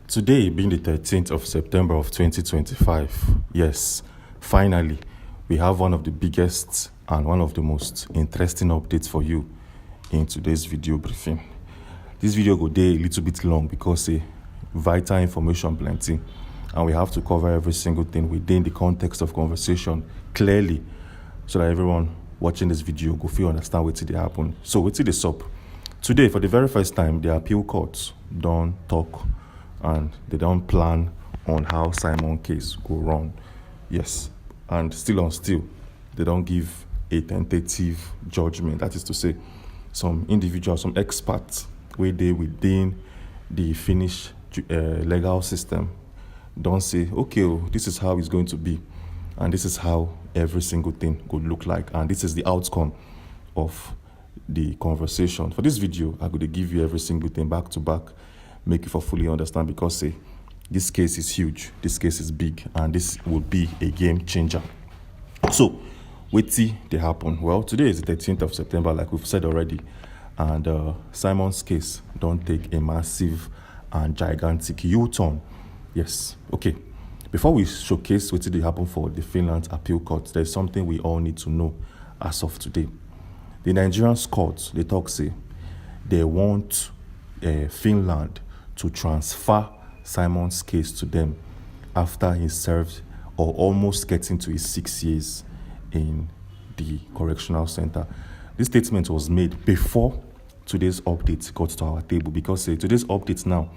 Today being the 13th of September of 2025, yes, finally, we have one of the biggest and one of the most interesting updates for you in today's video briefing. This video go dey a little bit long because vital information plenty, and we have to cover every single thing within the context of conversation clearly so that everyone watching this video go fit understand wetin dey happen. So wetin dey sup? Today, for the very first time, the appeal courts don talk and they don't plan on how Símon case go run. Yes, and still, they don't give a tentative judgment. That is to say, some individuals, some experts, where they within the Finnish legal system don't say, okay, this is how it's going to be, and this is how every single thing could look like, and this is the outcome of the conversation. For this video, I'm going to give you every single thing back to back, make you for fully understand, because this case is huge, this case is big, and this would be a game changer. So wetin dey happen? Well, today is the 13th of September, like we've said already, and Símon's case don't take a massive and gigantic U-turn. Yes, okay. Before we showcase wetin dey happen for the Finland appeal court, there's something we all need to know as of today. The Nigerian courts, they talk say they want Finland to transfer Símon's case to them after he served or almost getting to his 6 years in the correctional center. This statement was made before today's update got to our table, because today's updates now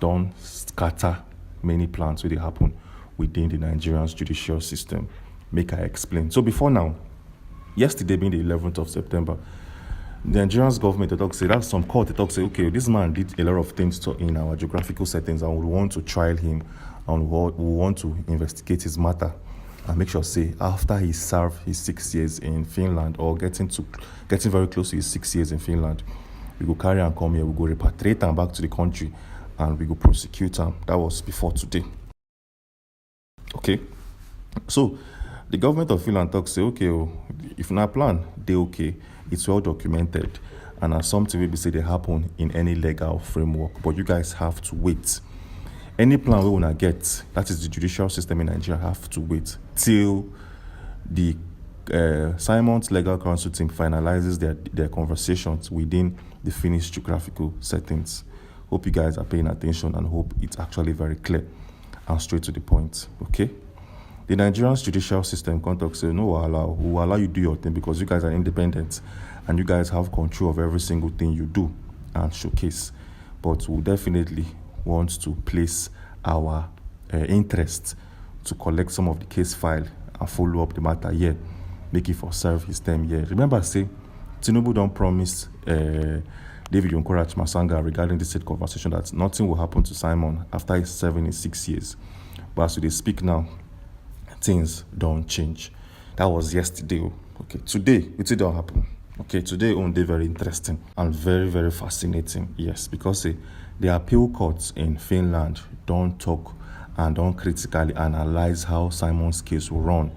don't scatter many plans wey dey happen within the Nigerian judicial system. Make I explain. So before now, yesterday being the 11th of September, the Nigerian government, they talk say, that's some court, they talk say, okay, this man did a lot of things in our geographical settings, and we want to trial him, and we want to investigate his matter and make sure, say, after he served his 6 years in Finland, or getting very close to his 6 years in Finland, we go carry and come here, we go repatriate him back to the country, and we go prosecute him. That was before today. Okay, so the government of Finland talks say, okay, if na plan, they okay, it's well documented, and as something will be say they happen in any legal framework, but you guys have to wait. Any plan we wanna get, that is the judicial system in Nigeria, have to wait till the Símon's legal counsel team finalizes their conversations within the Finnish geographical settings. Hope you guys are paying attention, and hope it's actually very clear and straight to the point. Okay. The Nigerian judicial system contact say, no, we'll allow you to do your thing because you guys are independent and you guys have control of every single thing you do and showcase. But we'll definitely want to place our interest to collect some of the case file and follow up the matter here, make it for serve his term here. Remember, say, Tinubu don't promise David Yonkorach Masanga regarding this said conversation that nothing will happen to Símon after he's serving his 6 years. But as we speak now, things don't change. That was yesterday. Okay, today it don't happen. Okay, today only very interesting and very, very fascinating. Yes, because the appeal courts in Finland don't talk and don't critically analyze how Símon's case will run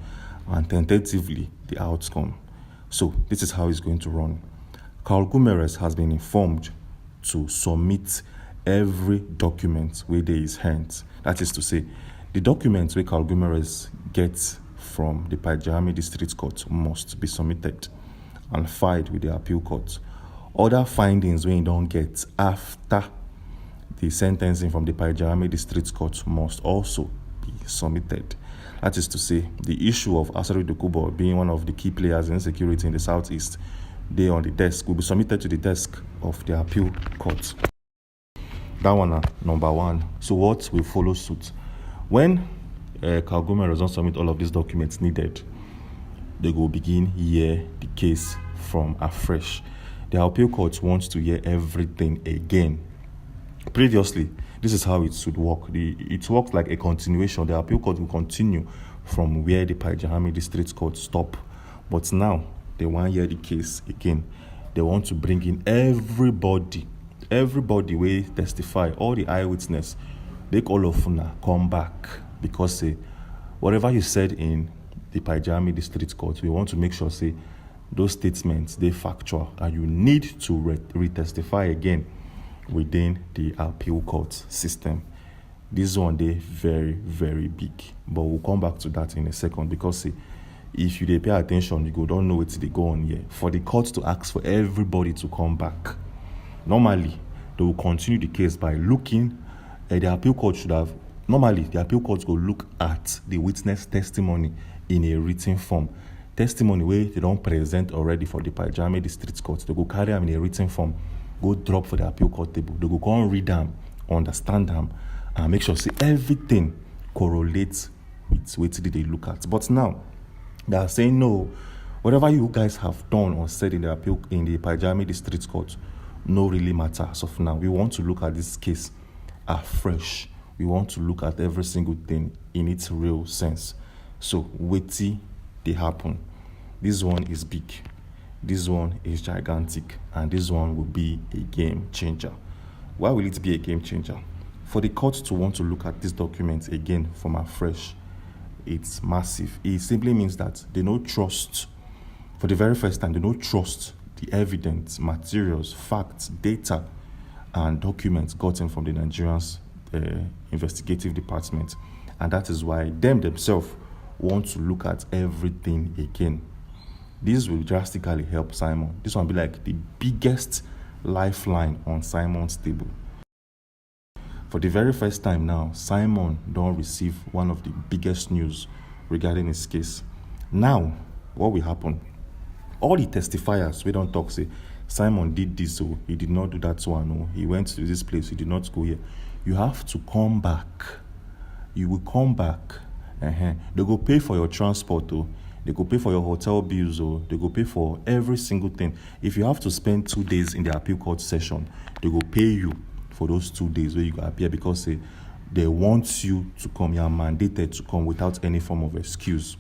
and tentatively the outcome. So this is how it's going to run. Carl Gumeres has been informed to submit every document where there is hands. That is to say, the documents where Carl Gumeres gets from the Pajami District Court must be submitted and filed with the appeal court. Other findings we don't get after the sentencing from the Pajami District Court must also be submitted. That is to say, the issue of Asari Dokubo being one of the key players in security in the southeast, they on the desk will be submitted to the desk of the appeal court. That one number one. So what will follow suit? When Carl Gumeres don't submit all of these documents needed, they will begin hear the case from afresh. The appeal court wants to hear everything again. Previously, this is how it should work. It works like a continuation. The appeal court will continue from where the Pajami District Court stop. But now, they want to hear the case again. They want to bring in everybody will testify, all the eyewitness. Make all of them come back, because whatever you said in the Pajami District Court, we want to make sure those statements they factual, and you need to retestify again within the appeal court system. This one they very, very big. But we'll come back to that in a second, because if you dey pay attention, you go don't know what they go on here. For the court to ask for everybody to come back, normally they will continue the case by looking at the appeal court should have normally the appeal court go look at the witness testimony in a written form. Testimony where they don't present already for the Pajame District Court. They go carry them in a written form, go drop for the appeal court table. They go go and read them, understand them, and make sure see everything correlates with what did they look at. But now they are saying no, whatever you guys have done or said in the appeal in the Pajame District Court no really matter as of now. We want to look at this case afresh. We want to look at every single thing in its real sense. So wetin they happen. This one is big. This one is gigantic, and this one will be a game changer. Why will it be a game changer? For the court to want to look at this document again from afresh, it's massive. It simply means that they don't trust, for the very first time, they don't trust the evidence, materials, facts, data, and documents gotten from the Nigerians investigative department. And that is why themselves want to look at everything again. This will drastically help Simon. This one will be like the biggest lifeline on Simon's table. For the very first time now, Simon don't receive one of the biggest news regarding his case. Now, what will happen? All the testifiers, we don't talk, say, Simon did this, so he did not do that one, or he went to this place, he did not go here. You have to come back. You will come back. They go pay for your transport, oh. They go pay for your hotel bills, or they go pay for every single thing. If you have to spend 2 days in the appeal court session, they go pay you for those 2 days where you go appear, because they want you to come. You are mandated to come without any form of excuse.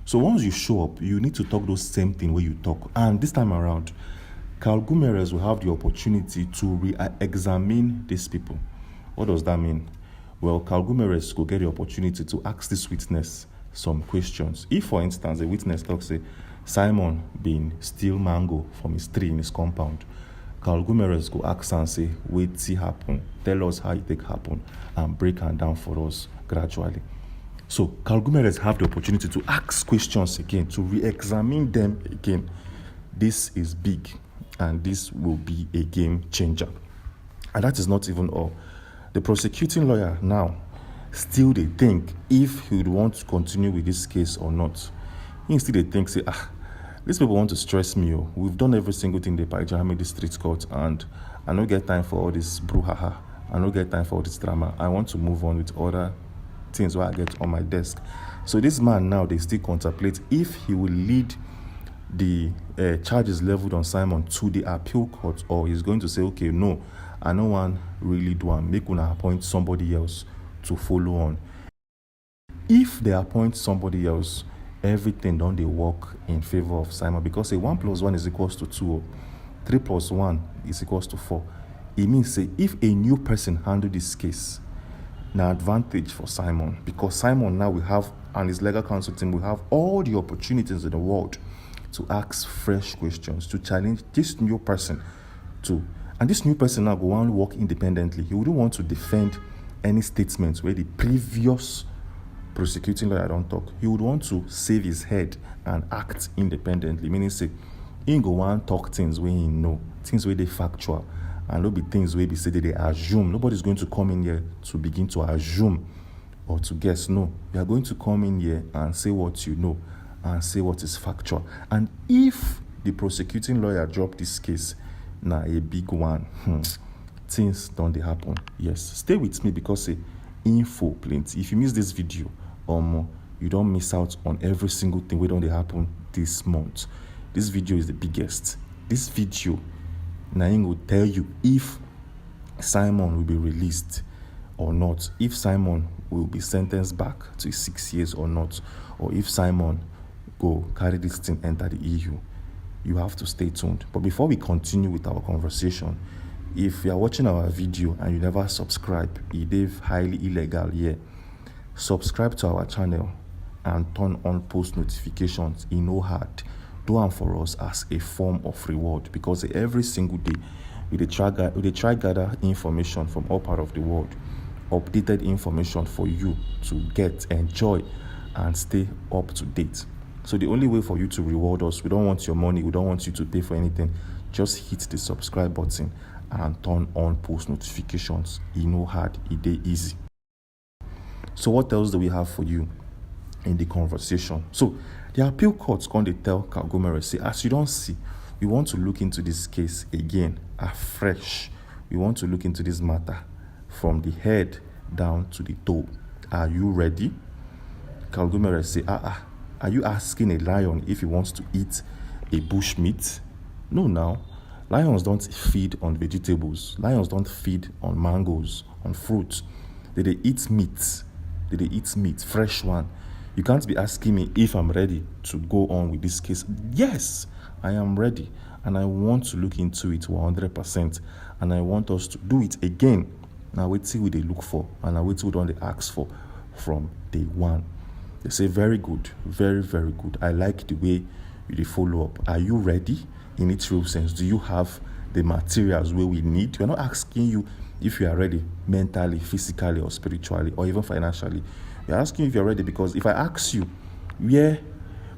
So once you show up, you need to talk those same thing where you talk. And this time around, Carl Gumeres will have the opportunity to re-examine these people. What does that mean? Well, Carl Gumeres will get the opportunity to ask this witness some questions. If, for instance, a witness talks, say, Simon been steal mango from his tree in his compound, Carl Gumeres go ask and say, wait, see happen, tell us how it take happen, and break it down for us gradually. So Carl Gumeres have the opportunity to ask questions again, to re-examine them again. This is big, and this will be a game changer. And that is not even all. The prosecuting lawyer now still they think if he would want to continue with this case or not. He still they think, say, these people want to stress me. Oh. We've done every single thing they Pajame District Court, and I don't get time for all this brouhaha. I don't get time for all this drama. I want to move on with other things where I get on my desk. So this man now, they still contemplate if he will lead the charges leveled on Simon to the appeal court, or he's going to say, okay, no, I don't want really do one. Make una appoint somebody else to follow on. If they appoint somebody else, everything don't they work in favor of Simon, because 1 + 1 is equals to 2, 3 + 1 is equals to 4. It means say if a new person handle this case, now advantage for Simon, because Simon now will have, and his legal counsel team will have all the opportunities in the world to ask fresh questions, to challenge this new person to, and this new person now go on work independently. He wouldn't want to defend any statements where the previous prosecuting lawyer don't talk. He would want to save his head and act independently, meaning say he go on talk things where he know, things where they factual, and there'll be things where they say that they assume. Nobody's going to come in here to begin to assume or to guess. No, you are going to come in here and say what you know and say what is factual. And if the prosecuting lawyer drop this case, now a big one, things don't they happen. Yes, stay with me, because info plenty. If you miss this video, you don't miss out on every single thing where don't they happen this month. This video is the biggest. This video now will tell you if Simon will be released or not, if Simon will be sentenced back to 6 years or not, or if Simon go carry this thing enter the EU. You have to stay tuned. But before we continue with our conversation, if you are watching our video and you never subscribe, it is highly illegal here. Subscribe to our channel and turn on post notifications. In no hard. Do them for us as a form of reward, because every single day we try gather information from all part of the world updated information for you to get, enjoy, and stay up to date. So the only way for you to reward us, we don't want your money, we don't want you to pay for anything. Just hit the subscribe button and turn on post notifications. Hard, easy. So what else do we have for you in the conversation? So the appeal courts going to tell Kalgomere, say, as you don't see, we want to look into this case again, afresh. We want to look into this matter from the head down to the toe. Are you ready? Kalgomere say, are you asking a lion if he wants to eat a bush meat? No, now. Lions don't feed on vegetables. Lions don't feed on mangoes, on fruits. They eat meat. They eat meat, fresh one. You can't be asking me if I'm ready to go on with this case. Yes, I am ready. And I want to look into it 100%. And I want us to do it again. Now, wait till they look for. And I wait till they ask for from day one. They say, very good. Very, very good. I like the way you follow up. Are you ready? In its real sense, do you have the materials where we need? We're not asking you if you are ready mentally, physically, or spiritually, or even financially. We're asking you if you're ready, because if I ask you where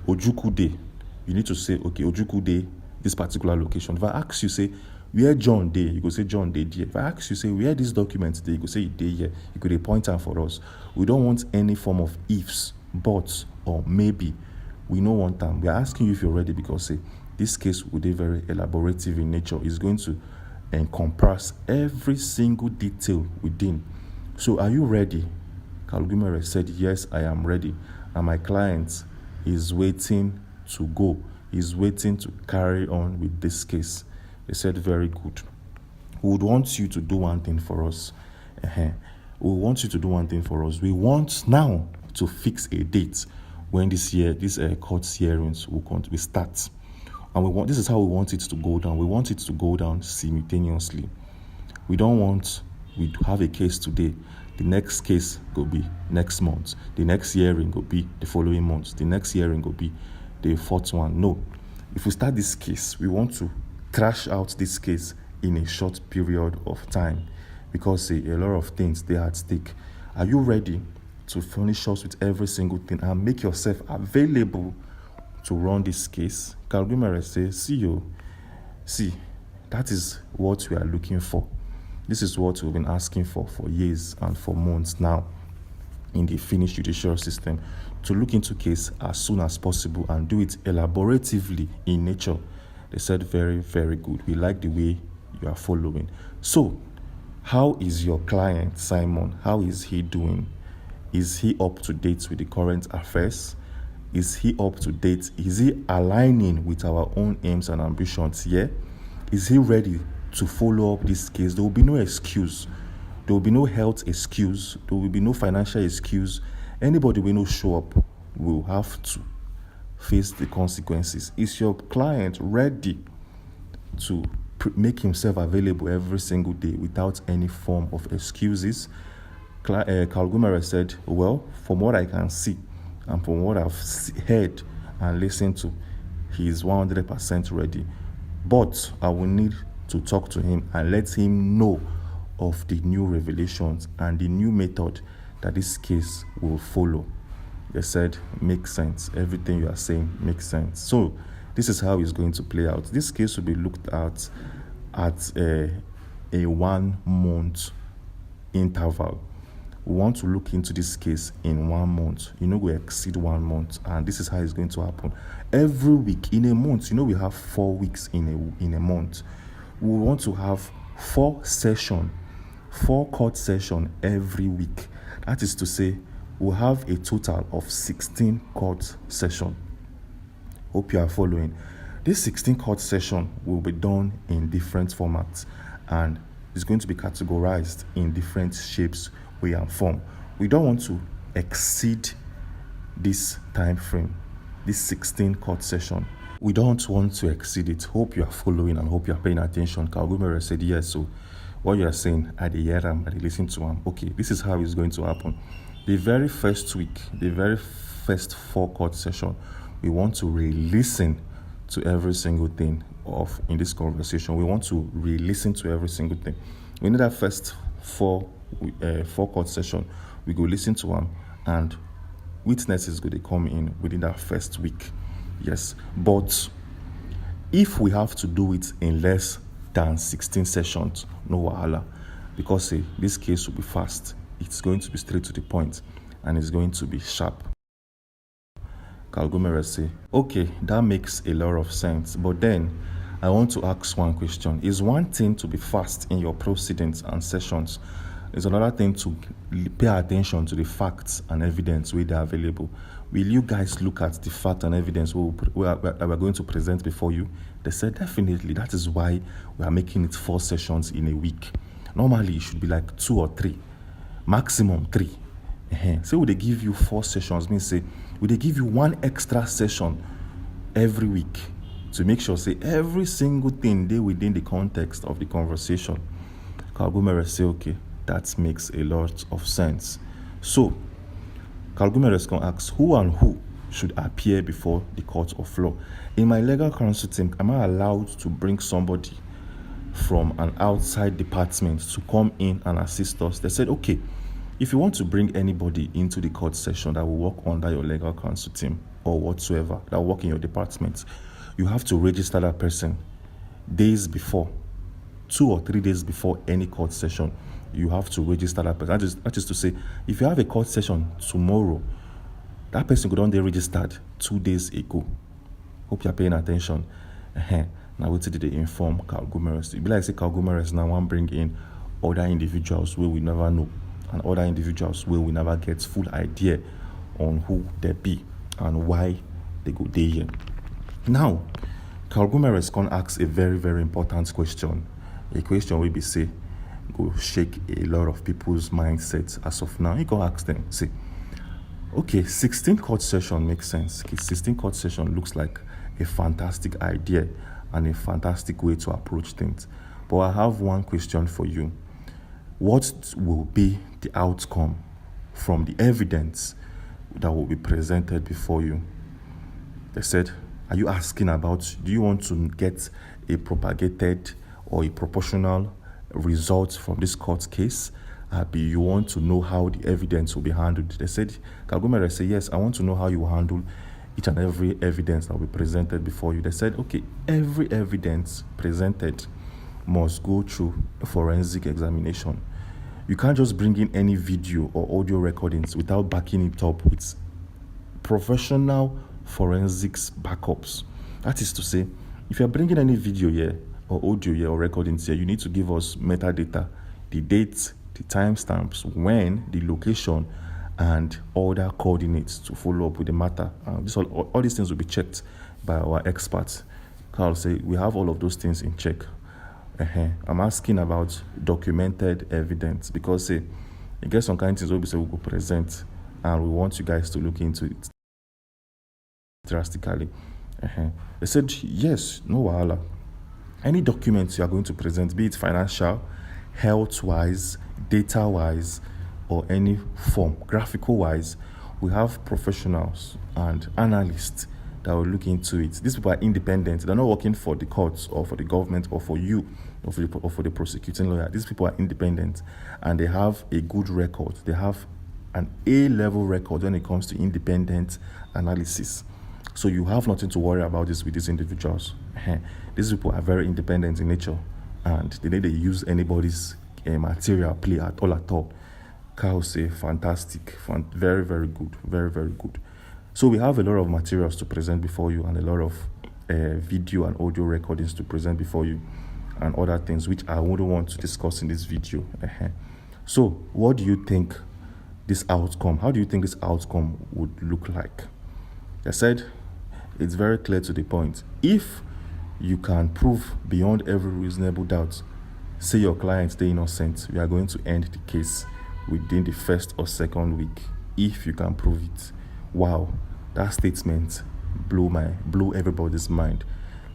Ojukwu Day, you need to say, okay, Ojukwu Day, this particular location. If I ask you, say, where John Day, you could say John Day there. If I ask you, say, where this document Day, you could say Day here. You could point out for us. We don't want any form of ifs, buts, or maybe. We don't want them. We're asking you if you're ready, because say, this case will be very elaborative in nature. It's going to encompass every single detail within. So are you ready? Kalgomere said, yes, I am ready. And my client is waiting to go. He's waiting to carry on with this case. They said, very good. We would want you to do one thing for us. We want you to do one thing for us. We want now to fix a date when this court hearings will start. And this is how we want it to go down. We want it to go down simultaneously. We don't want we have a case today. The next case will be next month. The next hearing will be the following month. The next hearing will be the fourth one. No. If we start this case, we want to crash out this case in a short period of time, because a lot of things they are at stake. Are you ready to furnish us with every single thing and make yourself available to run this case? Kalgomere says, see, that is what we are looking for. This is what we've been asking for years and for months now in the Finnish judicial system, to look into case as soon as possible and do it elaboratively in nature. They said, very, very good. We like the way you are following. So, how is your client, Símon? How is he doing? Is he up to date with the current affairs? Is he up to date? Is he aligning with our own aims and ambitions here? Is he ready to follow up this case? There will be no excuse. There will be no health excuse. There will be no financial excuse. Anybody will not show up will have to face the consequences. Is your client ready to make himself available every single day without any form of excuses? Kalgomere said, well, from what I can see, and from what I've heard and listened to, he is 100% ready. But I will need to talk to him and let him know of the new revelations and the new method that this case will follow. They said, makes sense. Everything you are saying makes sense. So this is how it's going to play out. This case will be looked at a 1 month interval. We want to look into this case in 1 month. We exceed 1 month, and this is how it's going to happen. Every week in a month, we have 4 weeks in a month. We want to have 4 court sessions every week. That is to say, we'll have a total of 16 court sessions. Hope you are following. This 16 court session will be done in different formats, and it's going to be categorized in different shapes, way and form. We don't want to exceed this time frame, this 16 court session. We don't want to exceed it. Hope you are following and hope you are paying attention. Kalgomere said yes. So what you are saying, I hear him, I listen to him. Okay, this is how it's going to happen. The very first week, the very first 4 court session, we want to re-listen to every single thing in this conversation. We want to re-listen to every single thing. We need that first four court session. We go listen to them, and witnesses go they come in within that first week. Yes, but if we have to do it in less than 16 sessions, no wahala, because this case will be fast. It's going to be straight to the point, and it's going to be sharp. Kalgomere say, okay, that makes a lot of sense, but then I want to ask one question. Is one thing to be fast in your proceedings and sessions? Is another thing to pay attention to the facts and evidence where they are available? Will you guys look at the fact and evidence we're going to present before you? They said, definitely. That is why we are making it 4 sessions in a week. Normally, it should be like 2 or 3, maximum 3. So would they give you 4 sessions? Means say, would they give you 1 extra session every week to make sure, say, every single thing they within the context of the conversation? Kalgomere say, okay, that makes a lot of sense. So, Kalgomere is going to ask, who and who should appear before the court of law? In my legal counsel team, am I allowed to bring somebody from an outside department to come in and assist us? They said, okay, if you want to bring anybody into the court session that will work under your legal counsel team or whatsoever, that will work in your department, you have to register that person days before, 2 or 3 days before any court session. You have to register that person. That is to say, if you have a court session tomorrow, that person could only registered 2 days ago. Hope you're paying attention. Now, what did they inform Kalgomere? It be like say Kalgomere now want bring in other individuals where we never know, and other individuals where we never get full idea on who they be and why they go there here. Now, Kalgomere is going to ask a very, very important question. A question will be say, go shake a lot of people's mindsets as of now. He go ask them, say, okay, 16 court session makes sense. Okay, 16 court session looks like a fantastic idea and a fantastic way to approach things. But I have one question for you. What will be the outcome from the evidence that will be presented before you? They said, are you asking about, do you want to get a propagated or a proportional result from this court case? You want to know how the evidence will be handled? They said, Kalgomere said, yes, I want to know how you handle each and every evidence that will be presented before you. They said, okay, every evidence presented must go through a forensic examination. You can't just bring in any video or audio recordings without backing it up with professional forensics backups. That is to say, if you're bringing any video here or audio here or recordings here, you need to give us metadata, the dates, the timestamps, when, the location, and other coordinates to follow up with the matter. All these things will be checked by our experts. Carl say we have all of those things in check. I'm asking about documented evidence because it gets some kind of things we will present, and we want you guys to look into it drastically. They said yes, no wahala. Any documents you are going to present, be it financial, health-wise, data-wise, or any form, graphical-wise, we have professionals and analysts that will look into it. These people are independent. They're not working for the courts or for the government or for you or for the prosecuting lawyer. These people are independent, and they have a good record. They have an A-level record when it comes to independent analysis. So you have nothing to worry about this with these individuals. These people are very independent in nature, and they need to use anybody's material play at all. Carl say fantastic, very, very good, very, very good. So we have a lot of materials to present before you, and a lot of video and audio recordings to present before you, and other things which I wouldn't want to discuss in this video. So what do you think this outcome, how do you think this outcome would look like? I said it's very clear to the point. If you can prove beyond every reasonable doubt, say your client is innocent, we are going to end the case within the first or second week. If you can prove it. Wow, that statement blew everybody's mind.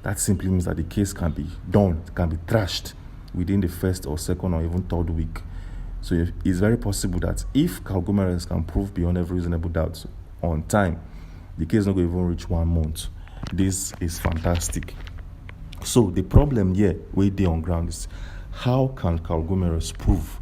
That simply means that the case can be done, can be trashed within the first or second or even third week. So it's very possible that if Kalgomere can prove beyond every reasonable doubt on time, the case is not going to even reach 1 month. This is fantastic. So the problem here, way there on ground, is how can Kalgomere prove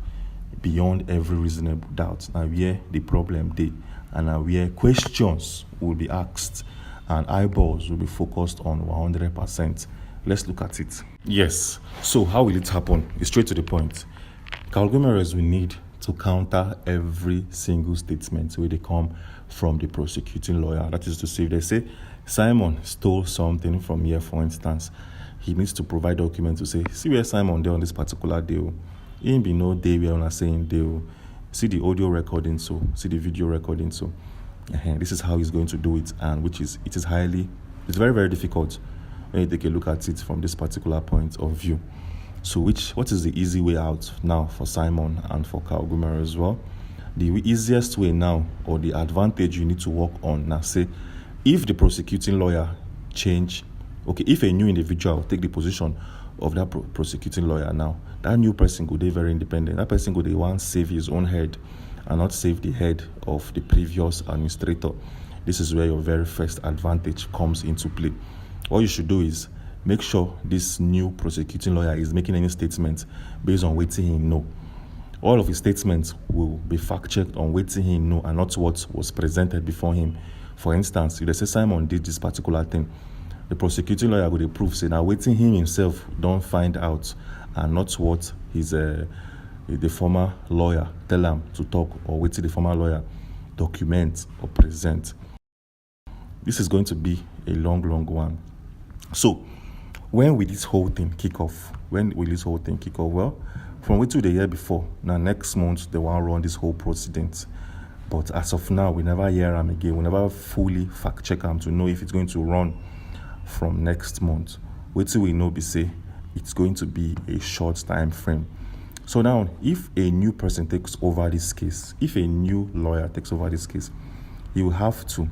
beyond every reasonable doubt. Now where the problem dey, and now where questions will be asked and eyeballs will be focused on 100%. Let's look at it. Yes, so how will it happen? It's straight to the point. Calgumers will need to counter every single statement where they come from the prosecuting lawyer. That is to say, if they say Simon stole something from here, for instance, he needs to provide documents to say, see where Simon did on this particular deal. He be no day where I'm saying deal. See the audio recording, so see the video recording, so this is how he's going to do it, and it's very, very difficult when you take a look at it from this particular point of view. So what is the easy way out now for Simon and for Calgumer as well? The easiest way now, or the advantage you need to work on now, say if the prosecuting lawyer if a new individual take the position of that prosecuting lawyer now, that new person go dey very independent. That person go dey want save his own head and not save the head of the previous administrator. This is where your very first advantage comes into play. What you should do is make sure this new prosecuting lawyer is making any statement based on what he know. All of his statements will be fact-checked on what he know and not what was presented before him. For instance, if they say Simon did this particular thing, the prosecuting lawyer will prove say now waiting him himself don't find out, and not what the former lawyer tell him to talk, or waiting the former lawyer document or present. This is going to be a long one. So when will this whole thing kick off? Well, from what the year before, now next month they want to run this whole proceedings. But as of now, we never hear them again. We never fully fact check them to know if it's going to run from next month. Wait till we know be say it's going to be a short time frame. So now, if a new person takes over this case, if a new lawyer takes over this case, he will have to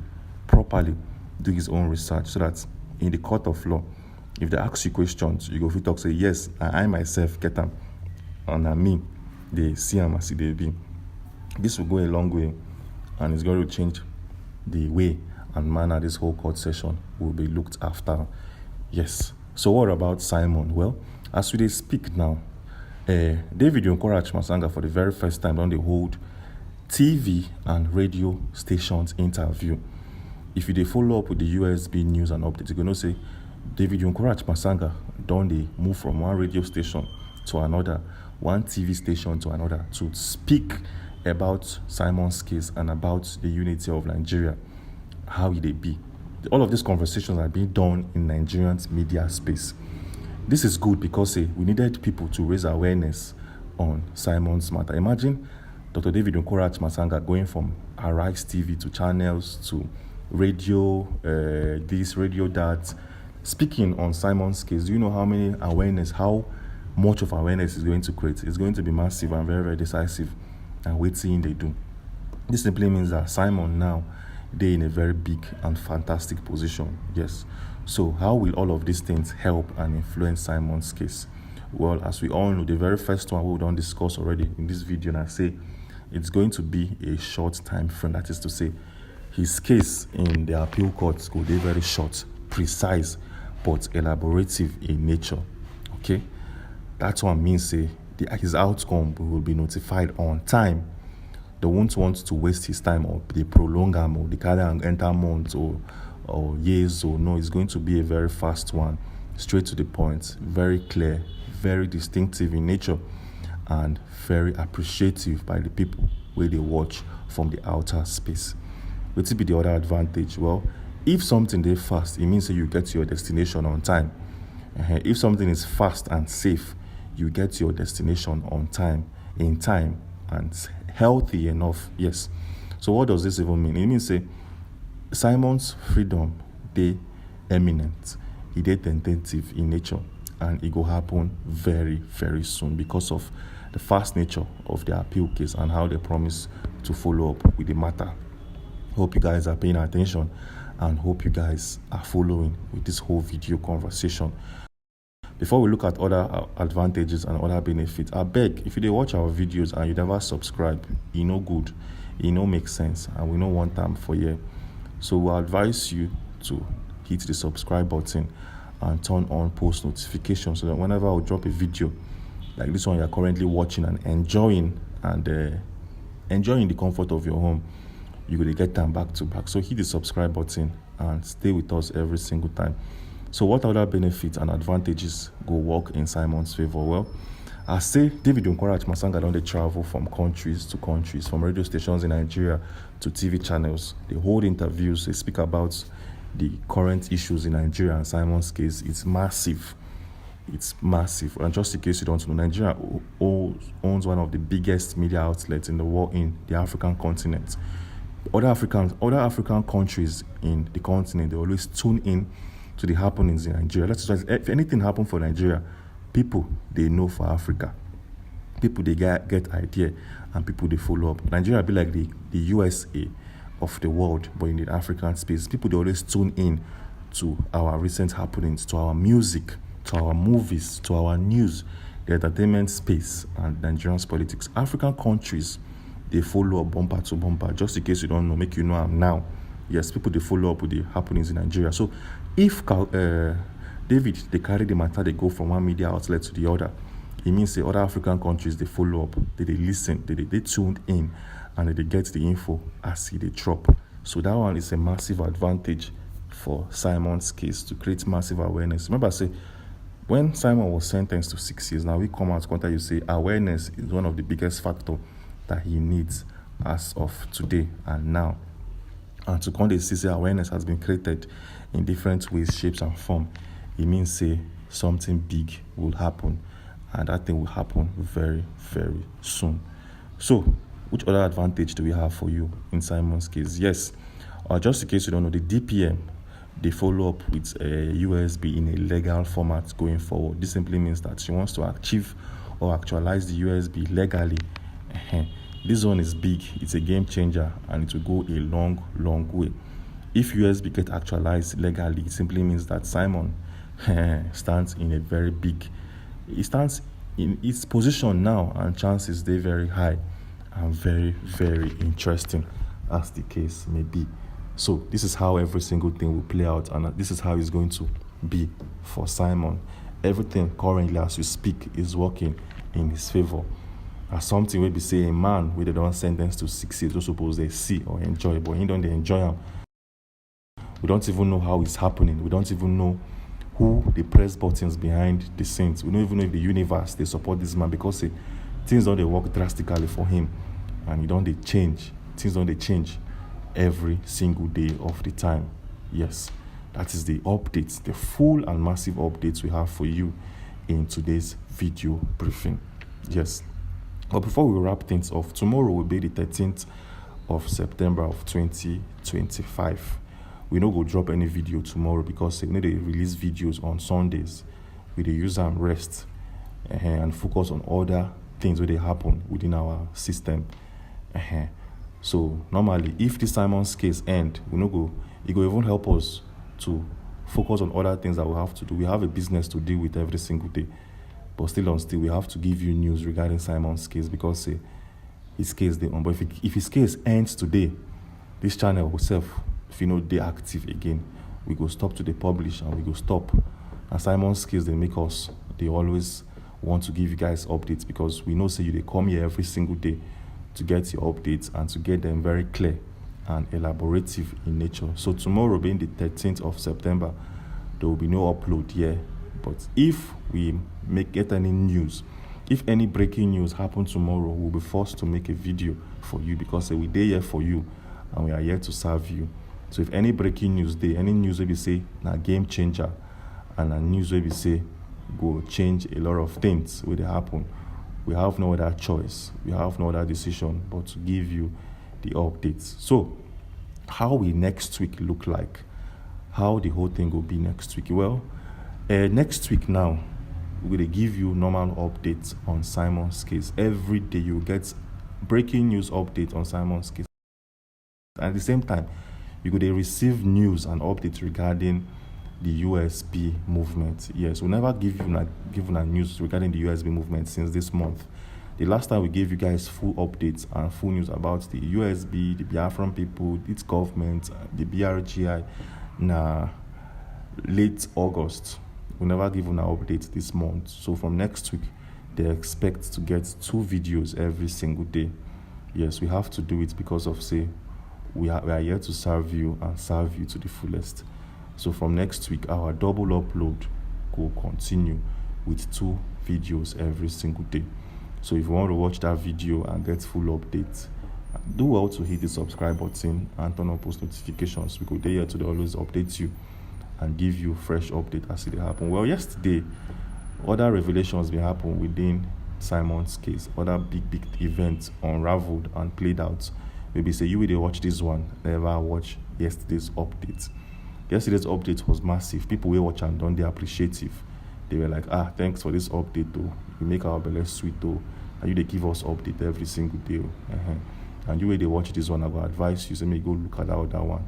properly do his own research, so that in the court of law, if they ask you questions, you go fit talk say yes, I myself get them, and I mean they see them as they be. This will go a long way, and it's going to change the way and manner this whole court session will be looked after. Yes. So what about Simon? Well, as we speak now, David encouraged Masanga for the very first time on the hold TV and radio stations interview. If you follow up with the USB news and updates, you're going to say David encouraged Masanga don't they move from one radio station to another, one TV station to another, to speak about Simon's case and about the unity of Nigeria. How will they be? All of these conversations are being done in Nigerian media space. This is good because we needed people to raise awareness on Simon's matter. Imagine Dr. David Nkorach Masanga going from Arise TV to channels to radio, this, radio that, speaking on Simon's case. Do you know how much of awareness is going to create? It's going to be massive and very, very decisive. And waiting they do. This simply means that Simon now, they're in a very big and fantastic position. Yes. So how will all of these things help and influence Simon's case? Well, as we all know, the very first one we don't discuss already in this video, and I say it's going to be a short time frame. That is to say, his case in the appeal courts could be very short, precise, but elaborative in nature. Okay? That's what means his outcome will be notified on time. They won't want to waste his time, or they prolong him, or they carry and enter months or years, or no. It's going to be a very fast one, straight to the point, very clear, very distinctive in nature, and very appreciative by the people where they watch from the outer space. What will be the other advantage? Well, if something is fast, it means that you get to your destination on time. If something is fast and safe, you get to your destination on time, in time, and healthy enough. Yes. So what does this even mean? It means Simon's freedom, they eminent, it is tentative in nature, and it will happen very, very soon because of the fast nature of the appeal case and how they promise to follow up with the matter. Hope you guys are paying attention, and hope you guys are following with this whole video conversation. Before we look at other advantages and other benefits, I beg, if you watch our videos and you never subscribe, it no good, it no make sense, and we no want time for you. So we advise you to hit the subscribe button and turn on post notifications, so that whenever I drop a video like this one you're currently watching and enjoying and enjoy in the comfort of your home. You will get them back to back. So hit the subscribe button and stay with us every single time. So what other benefits and advantages go work in Simon's favor? Well, I say David Nkwara Masanga don dey travel from countries to countries, from radio stations in Nigeria to TV channels. They hold interviews, they speak about the current issues in Nigeria, and Simon's case, it's massive. It's massive. And just in case you don't know, Nigeria owns one of the biggest media outlets in the world, in the African continent. Other African countries in the continent, they always tune in to the happenings in Nigeria. Let's just, if anything happen for Nigeria, people they know for Africa. People they get idea, and people they follow up. Nigeria be like the USA of the world, but in the African space. People they always tune in to our recent happenings, to our music, to our movies, to our news, the entertainment space, and Nigerian's politics. African countries, they follow up bumper to bumper. Just in case you don't know, make you know I'm now. Yes, people they follow up with the happenings in Nigeria. So if David, they carry the matter, they go from one media outlet to the other, it means the other African countries, they follow up, they listen, they tuned in, and they get the info as they drop. So that one is a massive advantage for Simon's case, to create massive awareness. Remember I say, when Simon was sentenced to 6 years, now we come out contact you say awareness is one of the biggest factor that he needs as of today and now. And to come to see awareness has been created in different ways, shapes, and form. It means say something big will happen, and that thing will happen very, very soon. So, which other advantage do we have for you in Simon's case? Yes, just in case you don't know, the DPM, they follow up with a USB in a legal format going forward. This simply means that she wants to achieve or actualize the USB legally. This one is big, it's a game changer, and it will go a long, long way. If USB get actualized legally, it simply means that Simon stands in a very big, it stands in its position now, and chances they're very high and very, very interesting, as the case may be. So this is how every single thing will play out, and this is how it's going to be for Simon. Everything currently as we speak is working in his favor. As something we be say a man where they don't sentence to 6 years, don't suppose they see or enjoy, but he don't they enjoy him. We don't even know how it's happening. We don't even know who the press buttons behind the scenes. We don't even know if the universe they support this man, because things don't they work drastically for him, and don't they change. Things don't they change every single day of the time. Yes, that is the updates, the full and massive updates we have for you in today's video briefing. Yes. But before we wrap things off, tomorrow will be the 13th of September of 2025. We no go drop any video tomorrow because they release videos on Sundays. We dey use them rest and focus on other things where they happen within our system. So normally, if the Simon's case end, it go even help us to focus on other things that we have to do. We have a business to deal with every single day. But still, we have to give you news regarding Simon's case, because his case they on. But if his case ends today, this channel itself, if they active again, we go stop to the publish, and we go stop. And Simon's case, they always want to give you guys updates, because we know say they come here every single day to get your updates and to get them very clear and elaborative in nature. So tomorrow being the 13th of September, there will be no upload here. But if we get any news, if any breaking news happen tomorrow, we'll be forced to make a video for you, because we dey here for you and we are here to serve you. So if any breaking news any news we say na game changer, and a news we say go change a lot of things will happen, we have no other choice, we have no other decision but to give you the updates. So how will next week look like? How the whole thing will be next week? Well, next week now, we're going to give you normal updates on Simon's case. Every day you get breaking news updates on Simon's case. And at the same time, you're going to receive news and updates regarding the USB movement. Yes, we never given a news regarding the USB movement since this month. The last time we gave you guys full updates and full news about the USB, the Biafran people, its government, the BRGI, late August. We never given an update this month. So from next week, they expect to get 2 videos every single day. Yes, we have to do it because of we are here to serve you and serve you to the fullest. So from next week, our double upload will continue with 2 videos every single day. So if you want to watch that video and get full updates, do well to hit the subscribe button and turn on post notifications, because they're here to always update you and give you fresh update as it happen. Well, yesterday, other revelations will happen within Simon's case. Other big events unraveled and played out. Maybe say you will watch this one, never watch yesterday's update. Yesterday's update was massive. People will watch and don't they appreciative. They were like, thanks for this update though. You make our belly sweet though. And they give us update every single day. And you will they watch this one, I will advise you, say me go look at that other one.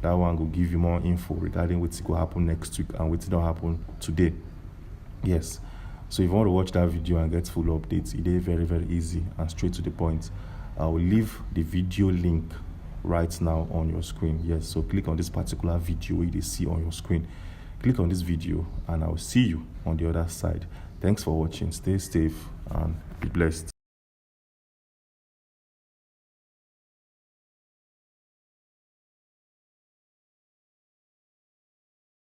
That one will give you more info regarding what's going to happen next week and what's going to happen today. Yes. So if you want to watch that video and get full updates, it is very, very easy and straight to the point. I will leave the video link right now on your screen. Yes, so click on this particular video where you see on your screen. Click on this video and I will see you on the other side. Thanks for watching. Stay safe and be blessed.